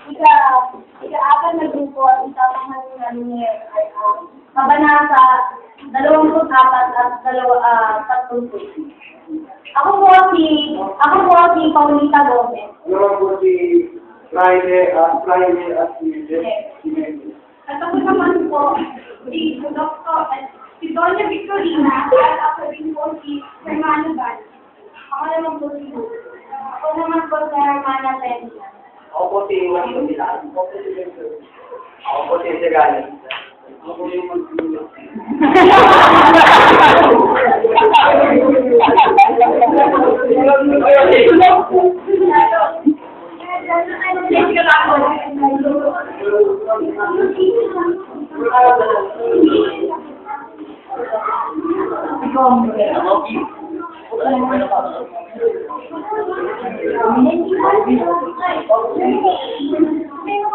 ika-apat na grupo at isama ng kabanata 24 at 30. Ako po si Paulita Gomez. Ano po si Friday at At ako naman po si Doña Victorina at ako din po si Hermano Bal. Ako naman po si Hermana Telia. Ako po si Juanito Milano. Ako po si Segali. Ako po yung magpilo.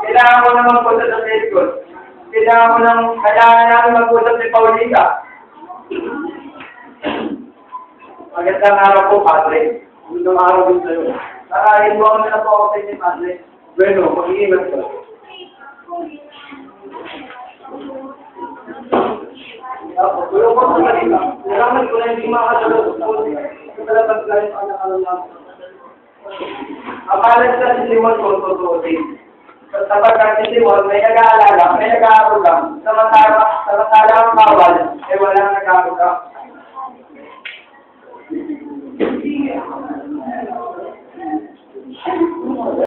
Kailangan mo na magpunta sa medical. Kailangan namin magpunta si Paulita. Magandang araw po, Padre. Magandang araw din sa'yo. Nakain mo na po ako sa inyo, Padre. Bueno, mag-iingat ko. Tulong po sa kanila. Salamat ko na hindi makakatulog. Ito talagang kahit anak-alam namin. Apalag sa si Simon po, tutusin. Sapagkat si Simon, may nag-aalaga, may nag-aaruga. Samantala ang bawal, eh walang nag-aaruga.